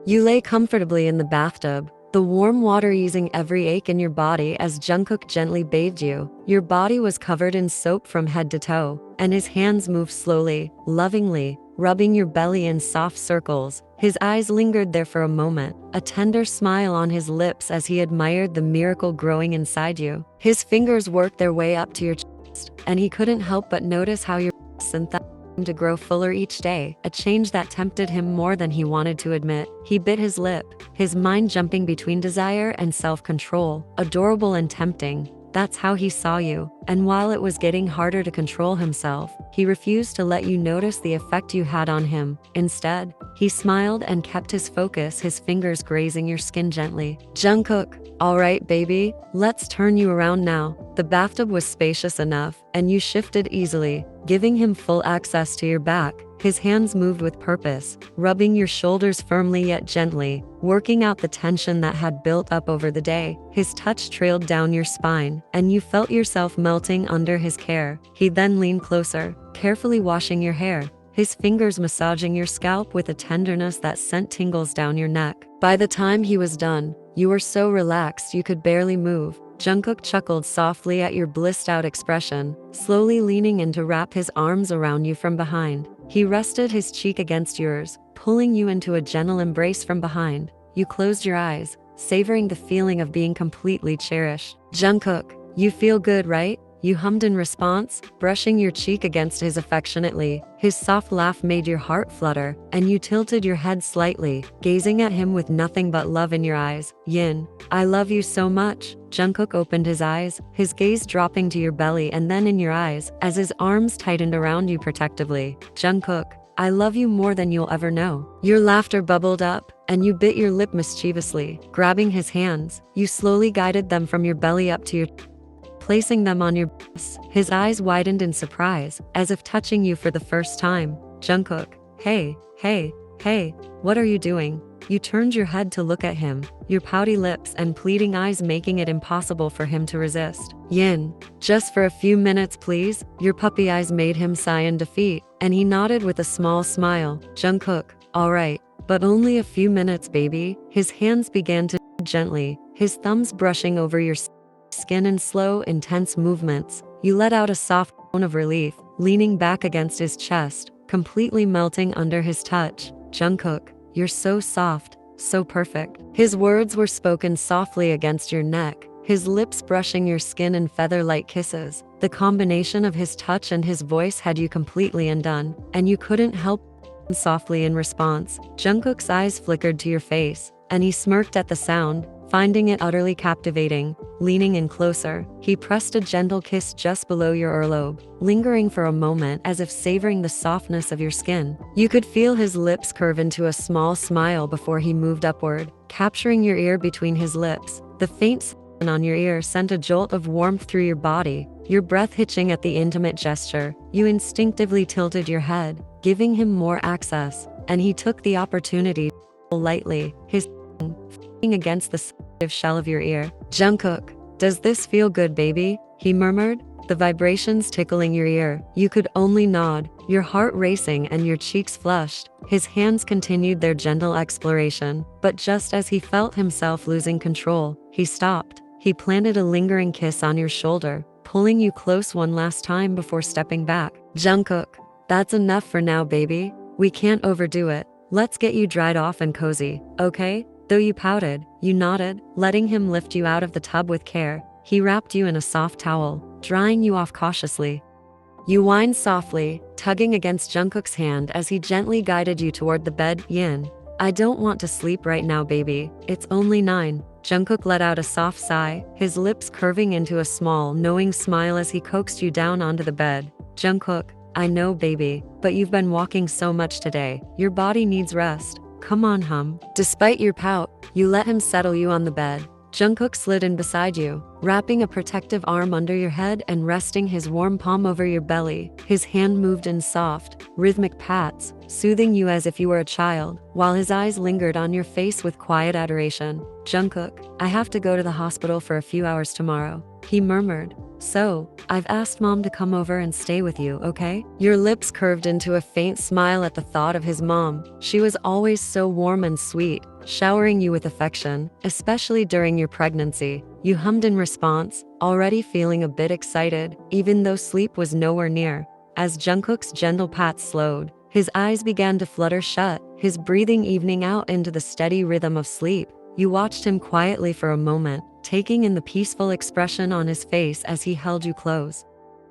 You lay comfortably in the bathtub, the warm water easing every ache in your body as Jungkook gently bathed you. Your body was covered in soap from head to toe, and his hands moved slowly, lovingly, rubbing your belly in soft circles. His eyes lingered there for a moment, a tender smile on his lips as he admired the miracle growing inside you. His fingers worked their way up to your chest, and he couldn't help but notice how your breasts and thighs seemed to grow fuller each day, a change that tempted him more than he wanted to admit. He bit his lip, his mind jumping between desire and self-control, adorable and tempting. That's how he saw you, and while it was getting harder to control himself, he refused to let you notice the effect you had on him. Instead, he smiled and kept his focus, his fingers grazing your skin gently. Jungkook, all right, baby, let's turn you around now. The bathtub was spacious enough, and you shifted easily, giving him full access to your back. His hands moved with purpose, rubbing your shoulders firmly yet gently, working out the tension that had built up over the day. His touch trailed down your spine, and you felt yourself melting under his care. He then leaned closer, carefully washing your hair, his fingers massaging your scalp with a tenderness that sent tingles down your neck. By the time he was done, you were so relaxed you could barely move. Jungkook chuckled softly at your blissed-out expression, slowly leaning in to wrap his arms around you from behind. He rested his cheek against yours, pulling you into a gentle embrace from behind. You closed your eyes, savoring the feeling of being completely cherished. Jungkook, you feel good, right? You hummed in response, brushing your cheek against his affectionately. His soft laugh made your heart flutter, and you tilted your head slightly, gazing at him with nothing but love in your eyes. Yin, I love you so much. Jungkook opened his eyes, his gaze dropping to your belly and then in your eyes, as his arms tightened around you protectively. Jungkook, I love you more than you'll ever know. Your laughter bubbled up, and you bit your lip mischievously. Grabbing his hands, you slowly guided them from your belly up to your placing them on your breasts. His eyes widened in surprise, as if touching you for the first time. Jungkook, hey, what are you doing? You turned your head to look at him, your pouty lips and pleading eyes making it impossible for him to resist. Yin, just for a few minutes please. Your puppy eyes made him sigh in defeat, and he nodded with a small smile. Jungkook, all right, but only a few minutes, baby. His hands began to gently, his thumbs brushing over your skin in slow, intense movements. You let out a soft moan of relief, leaning back against his chest, completely melting under his touch. Jungkook, you're so soft, so perfect. His words were spoken softly against your neck, his lips brushing your skin in feather-like kisses. The combination of his touch and his voice had you completely undone, and you couldn't help softly in response. Jungkook's eyes flickered to your face, and he smirked at the sound, finding it utterly captivating. Leaning in closer, he pressed a gentle kiss just below your earlobe, lingering for a moment as if savoring the softness of your skin. You could feel his lips curve into a small smile before he moved upward, capturing your ear between his lips. The faint sound on your ear sent a jolt of warmth through your body, your breath hitching at the intimate gesture. You instinctively tilted your head, giving him more access, and he took the opportunity lightly, his against the sensitive shell of your ear. Jungkook, does this feel good, baby? He murmured, the vibrations tickling your ear. You could only nod, your heart racing and your cheeks flushed. His hands continued their gentle exploration, but just as he felt himself losing control, he stopped. He planted a lingering kiss on your shoulder, pulling you close one last time before stepping back. Jungkook, that's enough for now, baby. We can't overdo it. Let's get you dried off and cozy, okay? Though you pouted, you nodded, letting him lift you out of the tub with care. He wrapped you in a soft towel, drying you off cautiously. You whined softly, tugging against Jungkook's hand as he gently guided you toward the bed. Yin, I don't want to sleep right now, baby. It's only 9. Jungkook let out a soft sigh, his lips curving into a small, knowing smile as he coaxed you down onto the bed. Jungkook, I know, baby, but you've been walking so much today. Your body needs rest. Come on, hum. Despite your pout, you let him settle you on the bed. Jungkook slid in beside you, wrapping a protective arm under your head and resting his warm palm over your belly. His hand moved in soft, rhythmic pats, soothing you as if you were a child, while his eyes lingered on your face with quiet adoration. Jungkook, I have to go to the hospital for a few hours tomorrow, he murmured, So, I've asked Mom to come over and stay with you, okay? Your lips curved into a faint smile at the thought of his mom. She was always so warm and sweet, showering you with affection, especially during your pregnancy. You hummed in response, already feeling a bit excited, even though sleep was nowhere near. As Jungkook's gentle pat slowed, his eyes began to flutter shut, his breathing evening out into the steady rhythm of sleep. You watched him quietly for a moment, taking in the peaceful expression on his face as he held you close.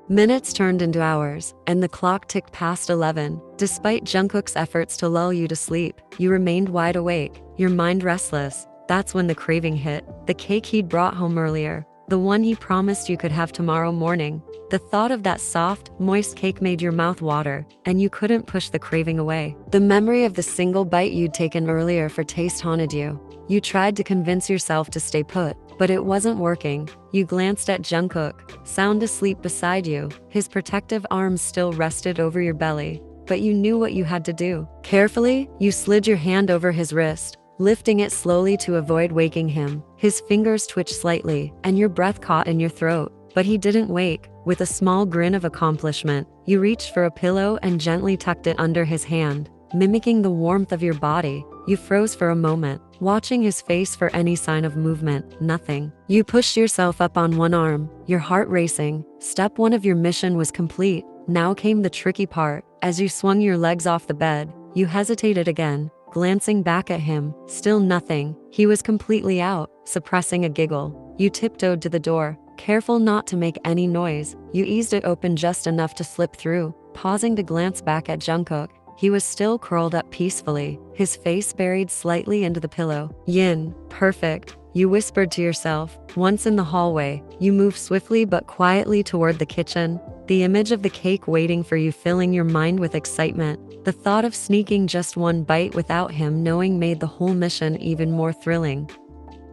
Minutes turned into hours, and the clock ticked past 11. Despite Jungkook's efforts to lull you to sleep, you remained wide awake, your mind restless. That's when the craving hit. The cake he'd brought home earlier, the one he promised you could have tomorrow morning. The thought of that soft, moist cake made your mouth water, and you couldn't push the craving away. The memory of the single bite you'd taken earlier for taste haunted you. You tried to convince yourself to stay put, but it wasn't working. You glanced at Jungkook, sound asleep beside you. His protective arms still rested over your belly, but you knew what you had to do. Carefully, you slid your hand over his wrist, lifting it slowly to avoid waking him. His fingers twitched slightly, and your breath caught in your throat. But he didn't wake. With a small grin of accomplishment, you reached for a pillow and gently tucked it under his hand, mimicking the warmth of your body. You froze for a moment, watching his face for any sign of movement. Nothing. You pushed yourself up on one arm, your heart racing. Step one of your mission was complete. Now came the tricky part. As you swung your legs off the bed, you hesitated again, glancing back at him. Still nothing. He was completely out. Suppressing a giggle, you tiptoed to the door, careful not to make any noise. You eased it open just enough to slip through, pausing to glance back at Jungkook. He was still curled up peacefully, his face buried slightly into the pillow. Yin, perfect, you whispered to yourself. Once in the hallway, you moved swiftly but quietly toward the kitchen, the image of the cake waiting for you filling your mind with excitement. The thought of sneaking just one bite without him knowing made the whole mission even more thrilling.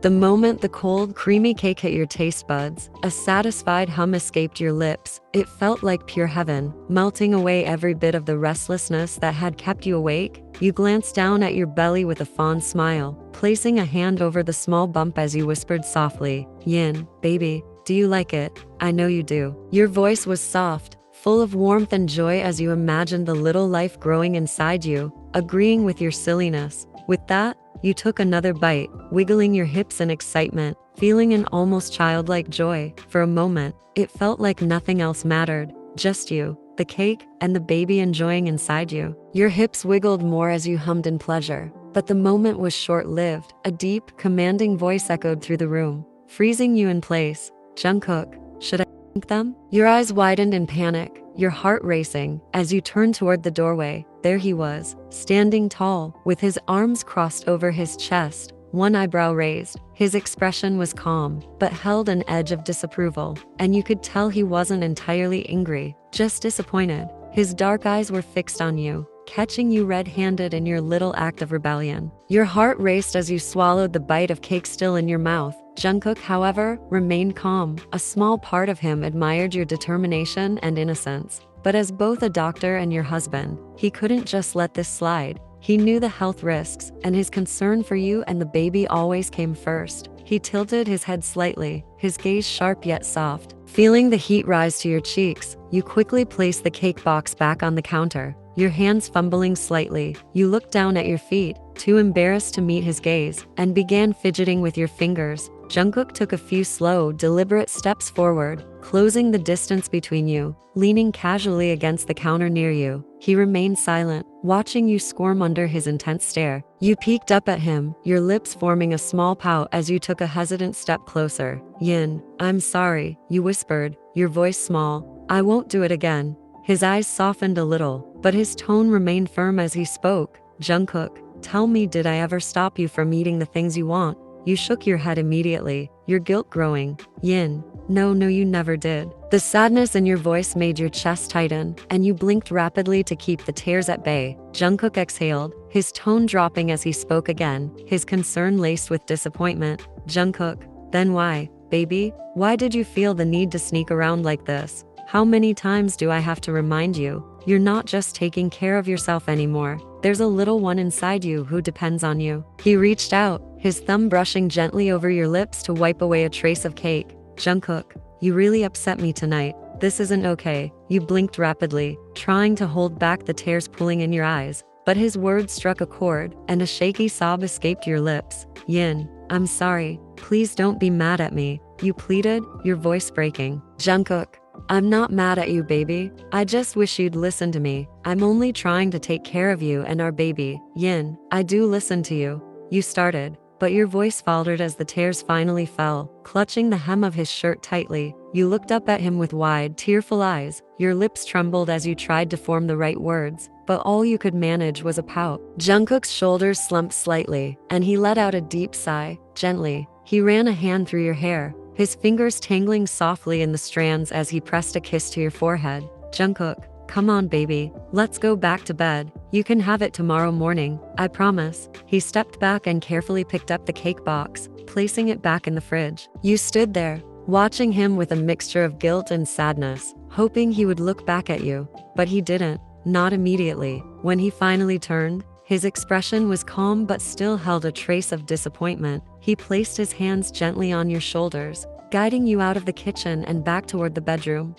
The moment the cold, creamy cake hit your taste buds, a satisfied hum escaped your lips. It felt like pure heaven, melting away every bit of the restlessness that had kept you awake. You glanced down at your belly with a fond smile, placing a hand over the small bump as you whispered softly, "Yin, baby, do you like it? I know you do." Your voice was soft, full of warmth and joy as you imagined the little life growing inside you, agreeing with your silliness. With that, you took another bite, wiggling your hips in excitement, feeling an almost childlike joy. For a moment, it felt like nothing else mattered, just you, the cake, and the baby enjoying inside you. Your hips wiggled more as you hummed in pleasure, but the moment was short-lived. A deep, commanding voice echoed through the room, freezing you in place. "Jungkook, should I thank them?" Your eyes widened in panic, your heart racing. As you turned toward the doorway, there he was, standing tall, with his arms crossed over his chest, one eyebrow raised. His expression was calm, but held an edge of disapproval, and you could tell he wasn't entirely angry, just disappointed. His dark eyes were fixed on you, catching you red-handed in your little act of rebellion. Your heart raced as you swallowed the bite of cake still in your mouth. Jungkook, however, remained calm. A small part of him admired your determination and innocence. But as both a doctor and your husband, he couldn't just let this slide. He knew the health risks, and his concern for you and the baby always came first. He tilted his head slightly, his gaze sharp yet soft. Feeling the heat rise to your cheeks, you quickly placed the cake box back on the counter, your hands fumbling slightly. You looked down at your feet, too embarrassed to meet his gaze, and began fidgeting with your fingers. Jungkook took a few slow, deliberate steps forward, closing the distance between you, leaning casually against the counter near you. He remained silent, watching you squirm under his intense stare. You peeked up at him, your lips forming a small pout as you took a hesitant step closer. "Yin, I'm sorry," you whispered, your voice small. "I won't do it again." His eyes softened a little, but his tone remained firm as he spoke. "Jungkook, tell me, did I ever stop you from eating the things you want?" You shook your head immediately, your guilt growing. "Yin, no, you never did." The sadness in your voice made your chest tighten, and you blinked rapidly to keep the tears at bay. Jungkook exhaled, his tone dropping as he spoke again, his concern laced with disappointment. "Jungkook, then why, baby? Why did you feel the need to sneak around like this? How many times do I have to remind you? You're not just taking care of yourself anymore. There's a little one inside you who depends on you." He reached out, his thumb brushing gently over your lips to wipe away a trace of cake. "Jungkook, you really upset me tonight. This isn't okay. You blinked rapidly, trying to hold back the tears pooling in your eyes. But his words struck a chord, and a shaky sob escaped your lips. Yin, I'm sorry. Please don't be mad at me, you pleaded, your voice breaking. Jungkook, I'm not mad at you, baby. I just wish you'd listen to me. I'm only trying to take care of you and our baby. Yin, I do listen to you. You started, but your voice faltered as the tears finally fell, clutching the hem of his shirt tightly. You looked up at him with wide, tearful eyes. Your lips trembled as you tried to form the right words, but all you could manage was a pout. Jungkook's shoulders slumped slightly, and he let out a deep sigh. Gently, he ran a hand through your hair, his fingers tangling softly in the strands as he pressed a kiss to your forehead. Jungkook, come on, baby. Let's go back to bed. You can have it tomorrow morning, I promise. He stepped back and carefully picked up the cake box, placing it back in the fridge. You stood there, watching him with a mixture of guilt and sadness, hoping he would look back at you. But he didn't, not immediately. When he finally turned, his expression was calm but still held a trace of disappointment. He placed his hands gently on your shoulders, guiding you out of the kitchen and back toward the bedroom.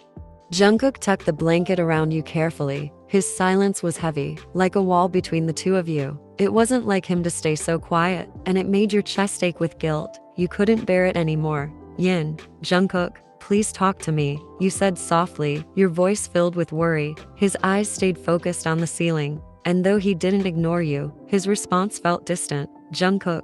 Jungkook tucked the blanket around you carefully. His silence was heavy, like a wall between the two of you. It wasn't like him to stay so quiet, and it made your chest ache with guilt. You couldn't bear it anymore. Yin, Jungkook, please talk to me, you said softly, your voice filled with worry. His eyes stayed focused on the ceiling, and though he didn't ignore you, his response felt distant. Jungkook,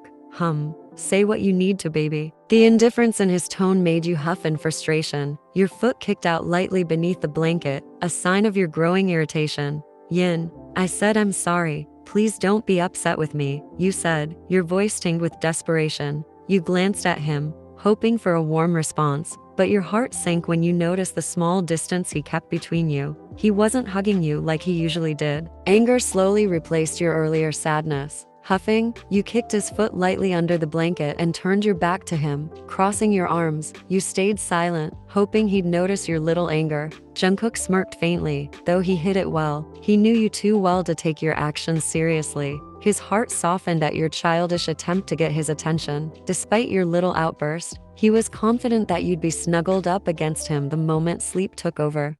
say what you need to, baby. The indifference in his tone made you huff in frustration. Your foot kicked out lightly beneath the blanket, a sign of your growing irritation. Yin, I said I'm sorry. Please don't be upset with me, you said, your voice tinged with desperation. You glanced at him, hoping for a warm response, but your heart sank when you noticed the small distance he kept between you. He wasn't hugging you like he usually did. Anger slowly replaced your earlier sadness. Huffing, you kicked his foot lightly under the blanket and turned your back to him. Crossing your arms, you stayed silent, hoping he'd notice your little anger. Jungkook smirked faintly, though he hid it well. He knew you too well to take your actions seriously. His heart softened at your childish attempt to get his attention. Despite your little outburst, he was confident that you'd be snuggled up against him the moment sleep took over.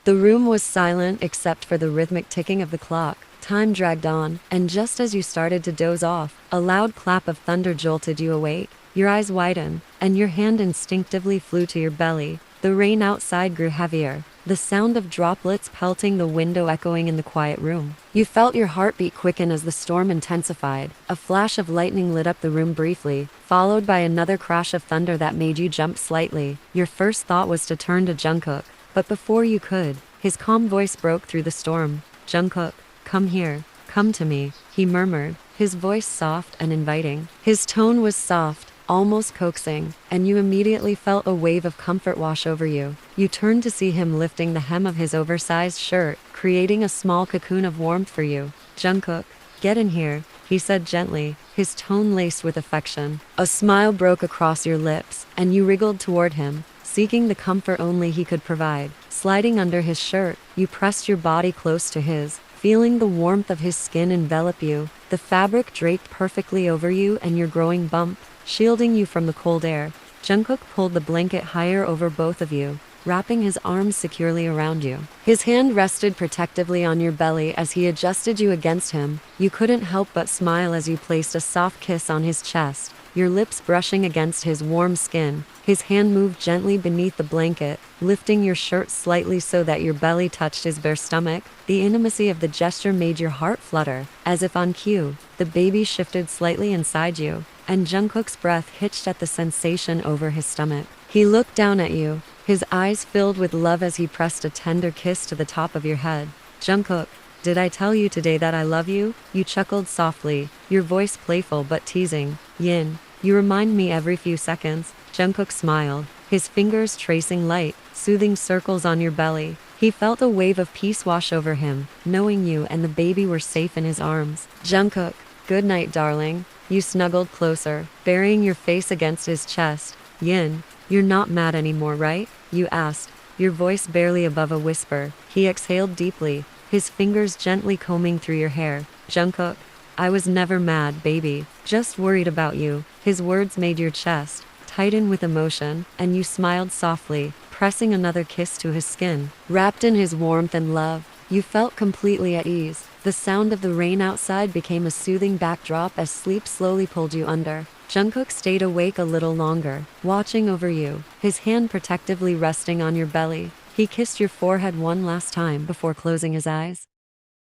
The room was silent except for the rhythmic ticking of the clock. Time dragged on, and just as you started to doze off, a loud clap of thunder jolted you awake. Your eyes widened, and your hand instinctively flew to your belly. The rain outside grew heavier, the sound of droplets pelting the window echoing in the quiet room. You felt your heartbeat quicken as the storm intensified. A flash of lightning lit up the room briefly, followed by another crash of thunder that made you jump slightly. Your first thought was to turn to Jungkook, but before you could, his calm voice broke through the storm. Jungkook, come here, come to me, he murmured, his voice soft and inviting. His tone was soft, almost coaxing, and you immediately felt a wave of comfort wash over you. You turned to see him lifting the hem of his oversized shirt, creating a small cocoon of warmth for you. Jungkook, get in here, he said gently, his tone laced with affection. A smile broke across your lips, and you wriggled toward him, seeking the comfort only he could provide. Sliding under his shirt, you pressed your body close to his, feeling the warmth of his skin envelop you. The fabric draped perfectly over you and your growing bump, shielding you from the cold air. Jungkook pulled the blanket higher over both of you, wrapping his arms securely around you. His hand rested protectively on your belly as he adjusted you against him. You couldn't help but smile as you placed a soft kiss on his chest, your lips brushing against his warm skin. His hand moved gently beneath the blanket, lifting your shirt slightly so that your belly touched his bare stomach. The intimacy of the gesture made your heart flutter. As if on cue, the baby shifted slightly inside you, and Jungkook's breath hitched at the sensation over his stomach. He looked down at you, his eyes filled with love as he pressed a tender kiss to the top of your head. Jungkook, did I tell you today that I love you? You chuckled softly, your voice playful but teasing. Yin, you remind me every few seconds. Jungkook smiled, his fingers tracing light, soothing circles on your belly. He felt a wave of peace wash over him, knowing you and the baby were safe in his arms. Jungkook, good night, darling. You snuggled closer, burying your face against his chest. Yin, you're not mad anymore, right? You asked, your voice barely above a whisper. He exhaled deeply, his fingers gently combing through your hair. Jungkook, I was never mad, baby, just worried about you. His words made your chest tighten with emotion, and you smiled softly, pressing another kiss to his skin. Wrapped in his warmth and love, you felt completely at ease. The sound of the rain outside became a soothing backdrop as sleep slowly pulled you under. Jungkook stayed awake a little longer, watching over you, his hand protectively resting on your belly. He kissed your forehead one last time before closing his eyes.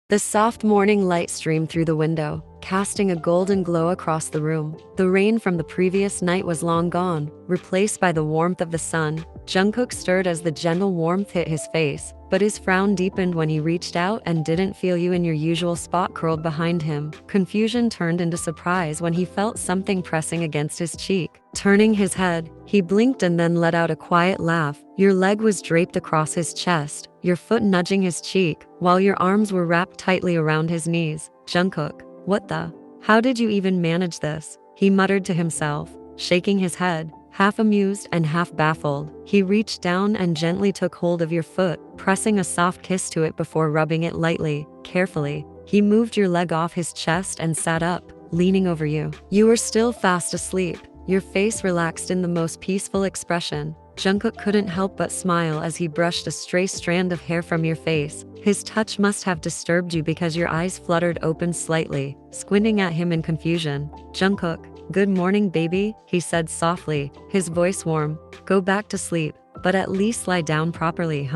The soft morning light streamed through the window, casting a golden glow across the room. The rain from the previous night was long gone, replaced by the warmth of the sun. Jungkook stirred as the gentle warmth hit his face, but his frown deepened when he reached out and didn't feel you in your usual spot curled behind him. Confusion turned into surprise when he felt something pressing against his cheek. Turning his head, he blinked and then let out a quiet laugh. Your leg was draped across his chest, your foot nudging his cheek, while your arms were wrapped tightly around his knees. Jungkook, what the? How did you even manage this? He muttered to himself, shaking his head. Half amused and half baffled, he reached down and gently took hold of your foot, pressing a soft kiss to it before rubbing it lightly, carefully. He moved your leg off his chest and sat up, leaning over you. You were still fast asleep, your face relaxed in the most peaceful expression. Jungkook couldn't help but smile as he brushed a stray strand of hair from your face. His touch must have disturbed you because your eyes fluttered open slightly, squinting at him in confusion. Jungkook, good morning, baby, he said softly, his voice warm. Go back to sleep, but at least lie down properly,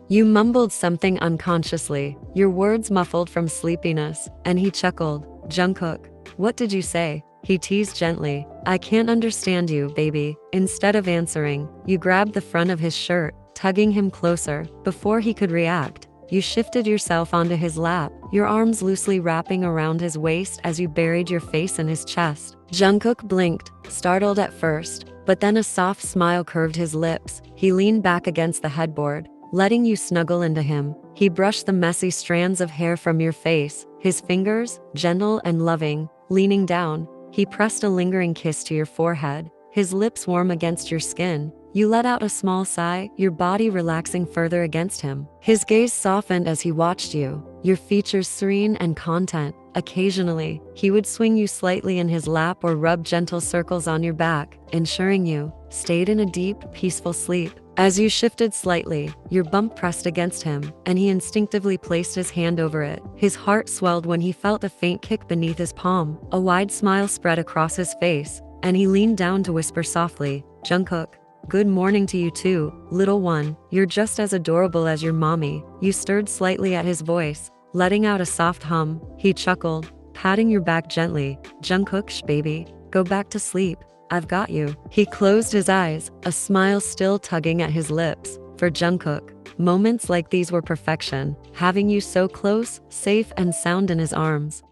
You mumbled something unconsciously, your words muffled from sleepiness, and he chuckled. Jungkook, what did you say? He teased gently. I can't understand you, baby. Instead of answering, you grabbed the front of his shirt, tugging him closer. Before he could react, you shifted yourself onto his lap, your arms loosely wrapping around his waist as you buried your face in his chest. Jungkook blinked, startled at first, but then a soft smile curved his lips. He leaned back against the headboard, letting you snuggle into him. He brushed the messy strands of hair from your face, his fingers, gentle and loving, leaning down. He pressed a lingering kiss to your forehead, his lips warm against your skin. You let out a small sigh, your body relaxing further against him. His gaze softened as he watched you, your features serene and content. Occasionally, he would swing you slightly in his lap or rub gentle circles on your back, ensuring you stayed in a deep, peaceful sleep. As you shifted slightly, your bump pressed against him, and he instinctively placed his hand over it. His heart swelled when he felt a faint kick beneath his palm. A wide smile spread across his face, and he leaned down to whisper softly, Jungkook, good morning to you too, little one. You're just as adorable as your mommy. You stirred slightly at his voice, letting out a soft hum. He chuckled, patting your back gently. Jungkook, shh baby, go back to sleep. I've got you. He closed his eyes, a smile still tugging at his lips. For Jungkook, moments like these were perfection, having you so close, safe and sound in his arms.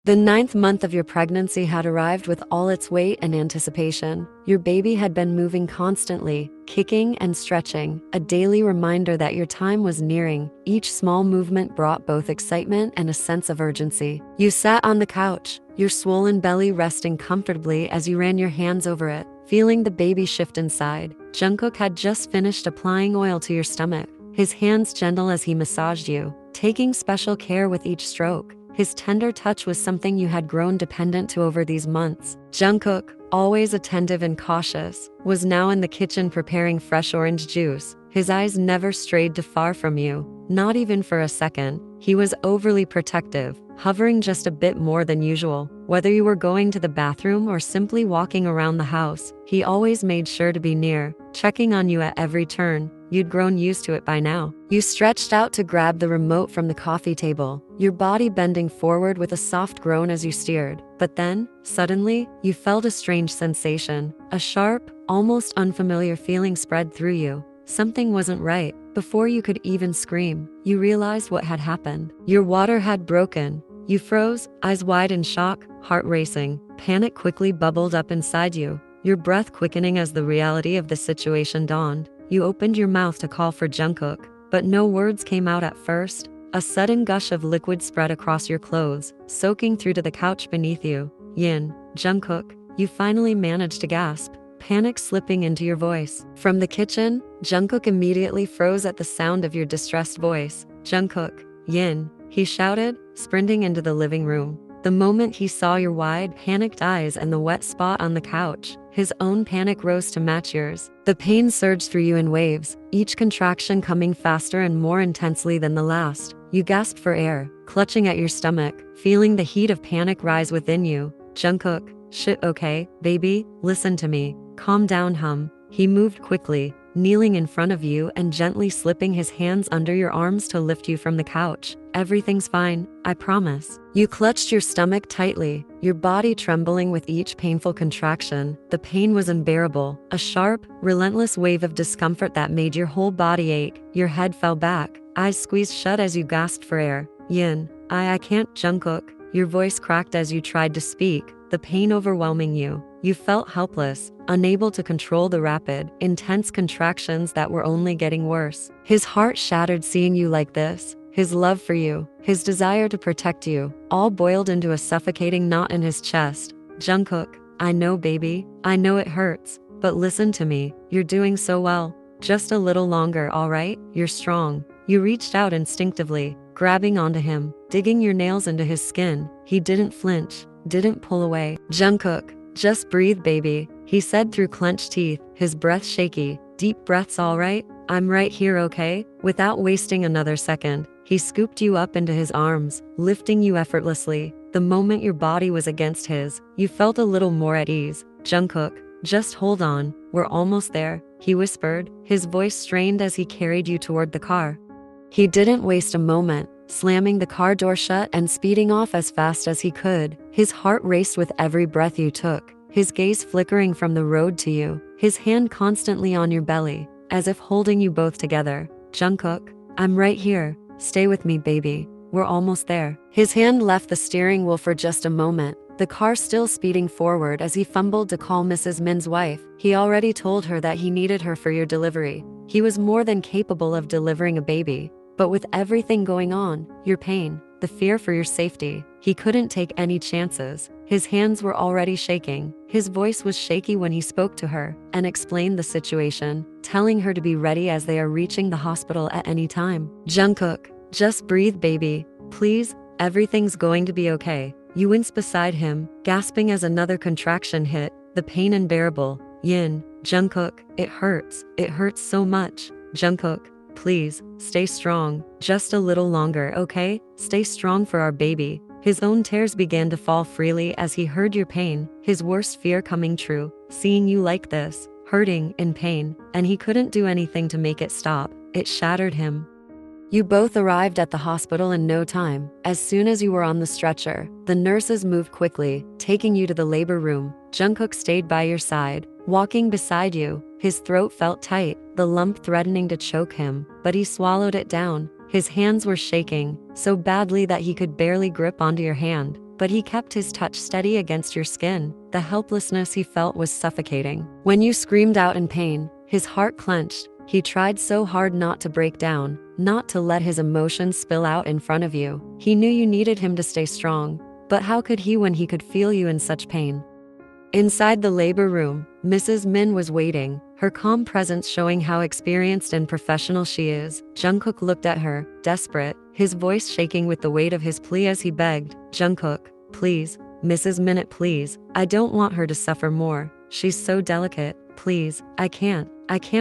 The 9th month of your pregnancy had arrived with all its weight and anticipation. Your baby had been moving constantly, kicking and stretching, a daily reminder that your time was nearing. Each small movement brought both excitement and a sense of urgency. You sat on the couch, your swollen belly resting comfortably as you ran your hands over it, feeling the baby shift inside. Jungkook had just finished applying oil to your stomach, his hands gentle as he massaged you, taking special care with each stroke. His tender touch was something you had grown dependent to over these months. Jungkook, always attentive and cautious, was now in the kitchen preparing fresh orange juice. His eyes never strayed too far from you, not even for a second. He was overly protective, hovering just a bit more than usual. Whether you were going to the bathroom or simply walking around the house, he always made sure to be near, checking on you at every turn. You'd grown used to it by now. You stretched out to grab the remote from the coffee table, your body bending forward with a soft groan as you steered. But then, suddenly, you felt a strange sensation. A sharp, almost unfamiliar feeling spread through you. Something wasn't right. Before you could even scream, you realized what had happened. Your water had broken. You froze, eyes wide in shock, heart racing. Panic quickly bubbled up inside you, your breath quickening as the reality of the situation dawned. You opened your mouth to call for Jungkook, but no words came out at first. A sudden gush of liquid spread across your clothes, soaking through to the couch beneath you. Yin, Jungkook, you finally managed to gasp, panic slipping into your voice. From the kitchen, Jungkook immediately froze at the sound of your distressed voice. Jungkook, Yin, he shouted, sprinting into the living room. The moment he saw your wide, panicked eyes and the wet spot on the couch, his own panic rose to match yours. The pain surged through you in waves, each contraction coming faster and more intensely than the last. You gasped for air, clutching at your stomach, feeling the heat of panic rise within you. Jungkook, shit, okay, baby, listen to me. Calm down, hum. He moved quickly, kneeling in front of you and gently slipping his hands under your arms to lift you from the couch. Everything's fine, I promise. You clutched your stomach tightly, your body trembling with each painful contraction. The pain was unbearable, a sharp, relentless wave of discomfort that made your whole body ache. Your head fell back, eyes squeezed shut as you gasped for air. Yin, I can't, Jungkook. Your voice cracked as you tried to speak, the pain overwhelming you. You felt helpless, unable to control the rapid, intense contractions that were only getting worse. His heart shattered seeing you like this. His love for you, his desire to protect you, all boiled into a suffocating knot in his chest. Jungkook, I know, baby, I know it hurts, but listen to me, you're doing so well. Just a little longer, alright? You're strong. You reached out instinctively, grabbing onto him, digging your nails into his skin. He didn't flinch, didn't pull away. Jungkook, just breathe, baby, he said through clenched teeth, his breath shaky. Deep breaths, alright? I'm right here, okay? Without wasting another second, he scooped you up into his arms, lifting you effortlessly. The moment your body was against his, you felt a little more at ease. Jungkook, just hold on, we're almost there, he whispered, his voice strained as he carried you toward the car. He didn't waste a moment, slamming the car door shut and speeding off as fast as he could. His heart raced with every breath you took, his gaze flickering from the road to you, his hand constantly on your belly, as if holding you both together. Jungkook, I'm right here. Stay with me, baby. We're almost there. His hand left the steering wheel for just a moment, the car still speeding forward as he fumbled to call Mrs. Min's wife. He already told her that he needed her for your delivery. He was more than capable of delivering a baby. But with everything going on, your pain, the fear for your safety, he couldn't take any chances. His hands were already shaking. His voice was shaky when he spoke to her and explained the situation, telling her to be ready as they are reaching the hospital at any time. Jungkook, just breathe, baby. Please, everything's going to be okay. You winced beside him, gasping as another contraction hit, the pain unbearable. Yin, Jungkook, it hurts so much. Jungkook, please, stay strong. Just a little longer, okay? Stay strong for our baby. His own tears began to fall freely as he heard your pain, his worst fear coming true, seeing you like this, hurting, in pain, and he couldn't do anything to make it stop. It shattered him. You both arrived at the hospital in no time. As soon as you were on the stretcher, the nurses moved quickly, taking you to the labor room. Jungkook stayed by your side, walking beside you. His throat felt tight, the lump threatening to choke him, but he swallowed it down. His hands were shaking, so badly that he could barely grip onto your hand, but he kept his touch steady against your skin. The helplessness he felt was suffocating. When you screamed out in pain, his heart clenched. He tried so hard not to break down, not to let his emotions spill out in front of you. He knew you needed him to stay strong, but how could he when he could feel you in such pain? Inside the labor room, Mrs. Min was waiting, her calm presence showing how experienced and professional she is. Jungkook looked at her, desperate, his voice shaking with the weight of his plea as he begged, Jungkook, please, Mrs. Minute, please, I don't want her to suffer more. She's so delicate, please, I can't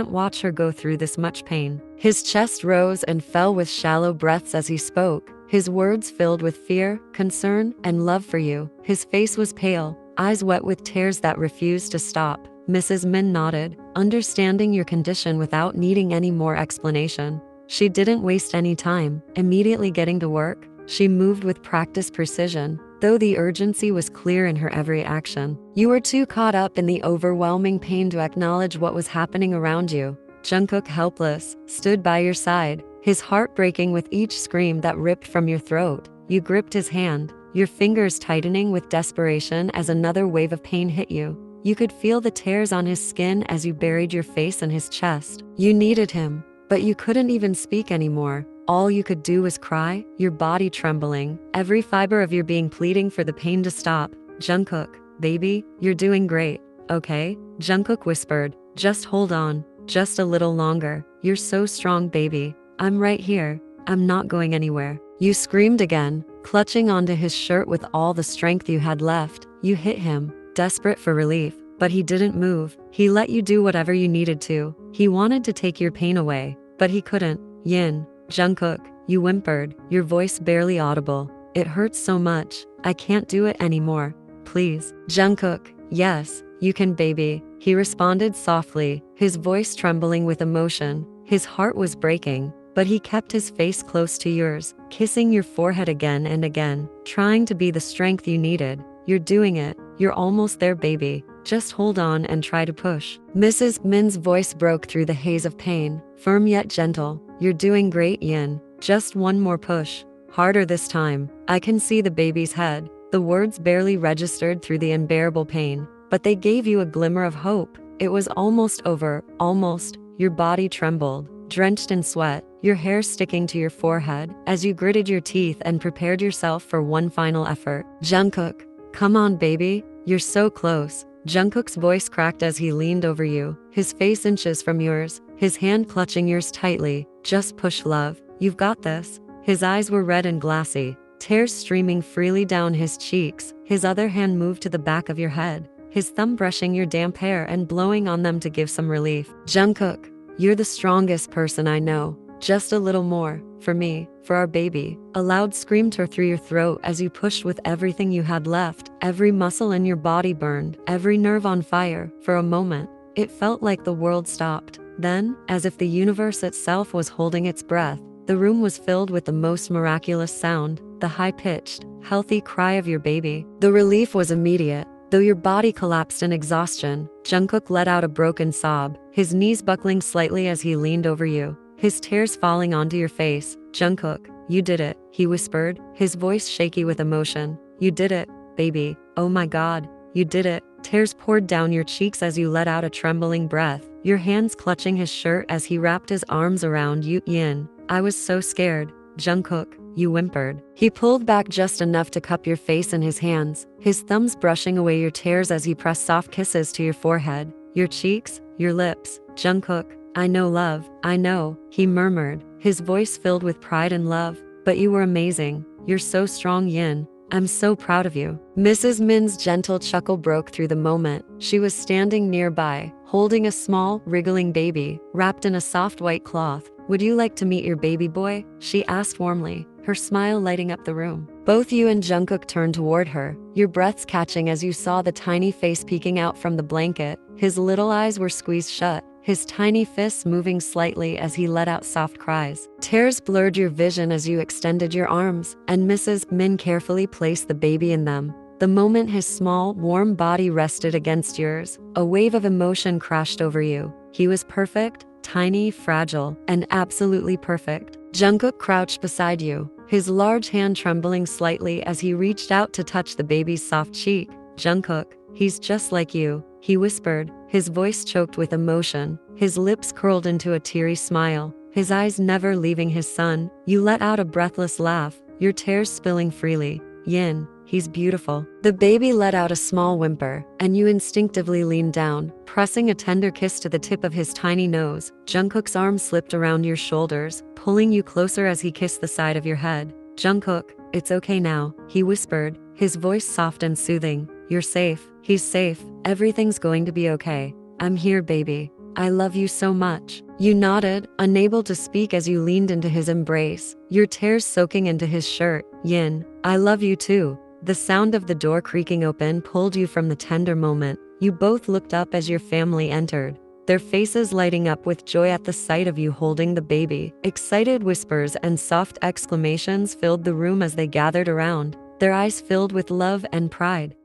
watch her go through this much pain. His chest rose and fell with shallow breaths as he spoke, his words filled with fear, concern, and love for you. His face was pale, eyes wet with tears that refused to stop. Mrs. Min nodded, understanding your condition without needing any more explanation. She didn't waste any time, immediately getting to work. She moved with practiced precision, though the urgency was clear in her every action. You were too caught up in the overwhelming pain to acknowledge what was happening around you. Jungkook, helpless, stood by your side, his heart breaking with each scream that ripped from your throat. You gripped his hand, your fingers tightening with desperation as another wave of pain hit you. You could feel the tears on his skin as you buried your face in his chest. You needed him, but you couldn't even speak anymore. All you could do was cry, your body trembling, every fiber of your being pleading for the pain to stop. Jungkook, baby, you're doing great, okay? Jungkook whispered, just hold on, just a little longer. You're so strong, baby. I'm right here. I'm not going anywhere. You screamed again, clutching onto his shirt with all the strength you had left. You hit him, desperate for relief, but he didn't move. He let you do whatever you needed to. He wanted to take your pain away, but he couldn't. Yin. Jungkook, you whimpered, your voice barely audible. It hurts so much. I can't do it anymore. Please. Jungkook, yes, you can, baby. He responded softly, his voice trembling with emotion. His heart was breaking, but he kept his face close to yours, kissing your forehead again and again, trying to be the strength you needed. You're doing it. You're almost there, baby. Just hold on and try to push. Mrs. Min's voice broke through the haze of pain, firm yet gentle. You're doing great, Yin. Just one more push. Harder this time. I can see the baby's head. The words barely registered through the unbearable pain, but they gave you a glimmer of hope. It was almost over, almost. Your body trembled, drenched in sweat, your hair sticking to your forehead, as you gritted your teeth and prepared yourself for one final effort. Jungkook, come on, baby. You're so close. Jungkook's voice cracked as he leaned over you, his face inches from yours, his hand clutching yours tightly. Just push, love. You've got this. His eyes were red and glassy, tears streaming freely down his cheeks. His other hand moved to the back of your head, his thumb brushing your damp hair and blowing on them to give some relief. Jungkook, you're the strongest person I know. Just a little more, for me, for our baby. A loud scream tore through your throat as you pushed with everything you had left. Every muscle in your body burned, every nerve on fire. For a moment, it felt like the world stopped. Then, as if the universe itself was holding its breath, the room was filled with the most miraculous sound, the high-pitched, healthy cry of your baby. The relief was immediate. Though your body collapsed in exhaustion, Jungkook let out a broken sob, his knees buckling slightly as he leaned over you, his tears falling onto your face. Jungkook, you did it, he whispered, his voice shaky with emotion. You did it, baby. Oh my God, you did it. Tears poured down your cheeks as you let out a trembling breath, your hands clutching his shirt as he wrapped his arms around you. Yin, I was so scared. Jungkook, you whimpered. He pulled back just enough to cup your face in his hands, his thumbs brushing away your tears as he pressed soft kisses to your forehead, your cheeks, your lips. Jungkook, I know, love, I know, he murmured, his voice filled with pride and love. But you were amazing. You're so strong, Yin. I'm so proud of you. Mrs. Min's gentle chuckle broke through the moment. She was standing nearby, holding a small, wriggling baby, wrapped in a soft white cloth. Would you like to meet your baby boy? She asked warmly, her smile lighting up the room. Both you and Jungkook turned toward her, your breaths catching as you saw the tiny face peeking out from the blanket. His little eyes were squeezed shut, his tiny fists moving slightly as he let out soft cries. Tears blurred your vision as you extended your arms, and Mrs. Min carefully placed the baby in them. The moment his small, warm body rested against yours, a wave of emotion crashed over you. He was perfect, tiny, fragile, and absolutely perfect. Jungkook crouched beside you, his large hand trembling slightly as he reached out to touch the baby's soft cheek. Jungkook, he's just like you, he whispered, his voice choked with emotion, his lips curled into a teary smile, his eyes never leaving his son. You let out a breathless laugh, your tears spilling freely. Yin, he's beautiful. The baby let out a small whimper, and you instinctively leaned down, pressing a tender kiss to the tip of his tiny nose. Jungkook's arm slipped around your shoulders, pulling you closer as he kissed the side of your head. Jungkook, it's okay now, he whispered, his voice soft and soothing. You're safe. He's safe. Everything's going to be okay. I'm here, baby. I love you so much. You nodded, unable to speak as you leaned into his embrace, your tears soaking into his shirt. Yin, I love you too. The sound of the door creaking open pulled you from the tender moment. You both looked up as your family entered, their faces lighting up with joy at the sight of you holding the baby. Excited whispers and soft exclamations filled the room as they gathered around, their eyes filled with love and pride.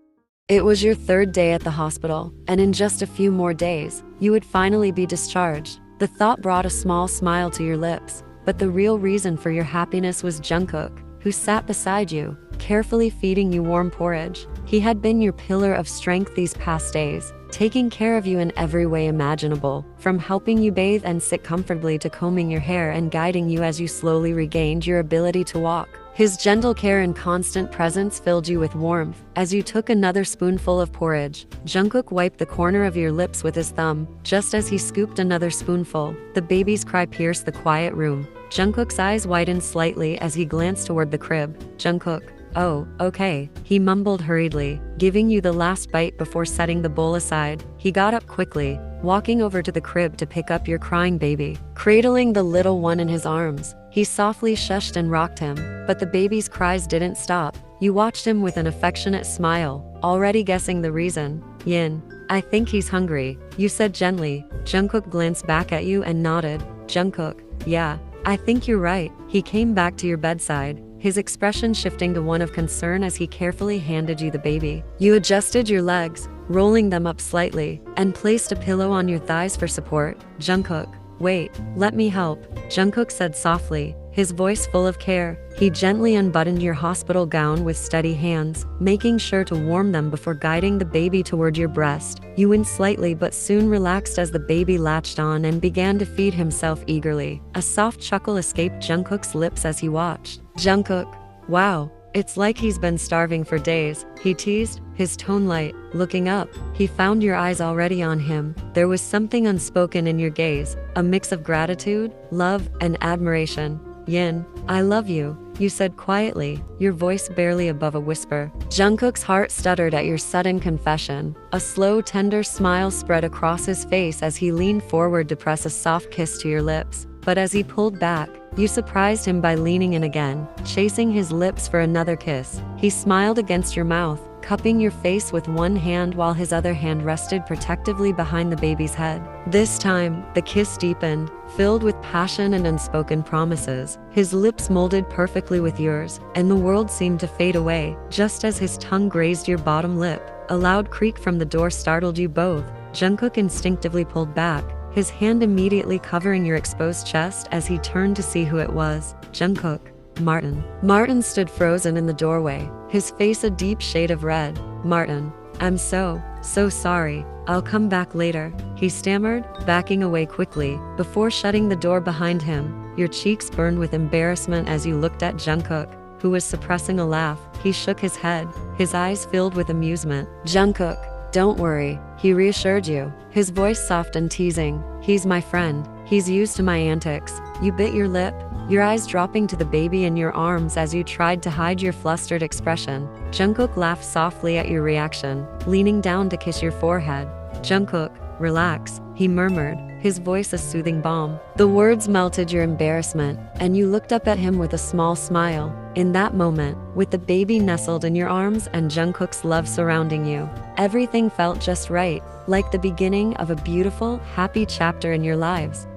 It was your third day at the hospital, and in just a few more days, you would finally be discharged. The thought brought a small smile to your lips, but the real reason for your happiness was Jungkook, who sat beside you, carefully feeding you warm porridge. He had been your pillar of strength these past days, taking care of you in every way imaginable, from helping you bathe and sit comfortably to combing your hair and guiding you as you slowly regained your ability to walk. His gentle care and constant presence filled you with warmth. As you took another spoonful of porridge, Jungkook wiped the corner of your lips with his thumb. Just as he scooped another spoonful, the baby's cry pierced the quiet room. Jungkook's eyes widened slightly as he glanced toward the crib. Jungkook, "Oh, okay," he mumbled hurriedly, giving you the last bite before setting the bowl aside. He got up quickly, walking over to the crib to pick up your crying baby. Cradling the little one in his arms, he softly shushed and rocked him, but the baby's cries didn't stop. You watched him with an affectionate smile, already guessing the reason. "Yin, I think he's hungry," you said gently. Jungkook glanced back at you and nodded. "Jungkook, yeah, I think you're right." He came back to your bedside, his expression shifting to one of concern as he carefully handed you the baby. You adjusted your legs, rolling them up slightly, and placed a pillow on your thighs for support. "Jungkook, wait, let me help," Jungkook said softly, his voice full of care. He gently unbuttoned your hospital gown with steady hands, making sure to warm them before guiding the baby toward your breast. You winced slightly but soon relaxed as the baby latched on and began to feed himself eagerly. A soft chuckle escaped Jungkook's lips as he watched. "Jungkook, wow, it's like he's been starving for days," he teased, his tone light. Looking up, he found your eyes already on him. There was something unspoken in your gaze, a mix of gratitude, love, and admiration. "Yin, I love you," you said quietly, your voice barely above a whisper. Jungkook's heart stuttered at your sudden confession. A slow, tender smile spread across his face as he leaned forward to press a soft kiss to your lips. But as he pulled back, you surprised him by leaning in again, chasing his lips for another kiss. He smiled against your mouth, cupping your face with one hand while his other hand rested protectively behind the baby's head. This time, the kiss deepened, filled with passion and unspoken promises. His lips molded perfectly with yours, and the world seemed to fade away, just as his tongue grazed your bottom lip. A loud creak from the door startled you both. Jungkook instinctively pulled back, his hand immediately covering your exposed chest as he turned to see who it was. "Jungkook, Martin." Martin stood frozen in the doorway, his face a deep shade of red. "Martin, I'm so sorry. I'll come back later," he stammered, backing away quickly. Before shutting the door behind him, your cheeks burned with embarrassment as you looked at Jungkook, who was suppressing a laugh. He shook his head, his eyes filled with amusement. "Jungkook, don't worry," he reassured you, his voice soft and teasing. "He's my friend. He's used to my antics." You bit your lip, your eyes dropping to the baby in your arms as you tried to hide your flustered expression. Jungkook laughed softly at your reaction, leaning down to kiss your forehead. "Jungkook, relax," he murmured, his voice a soothing balm. The words melted your embarrassment, and you looked up at him with a small smile. In that moment, with the baby nestled in your arms and Jungkook's love surrounding you, everything felt just right, like the beginning of a beautiful, happy chapter in your lives.